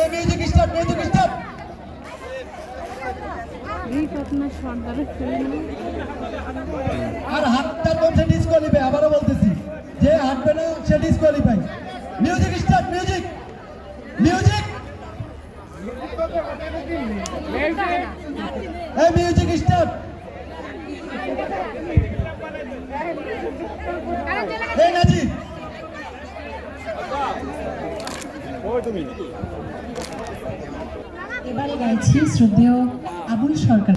এই music start, music start. আর হাতটা কোন সে ডিসকোয়ালিফাই, আবারও বলতেছি, যে হাঁটবে না সে disqualify. Music start, music, music, এই মিউজিক স্টার্ট। এই নাজিব, এবারে গাইছি শ্রদ্ধেয় আবুল সরকার।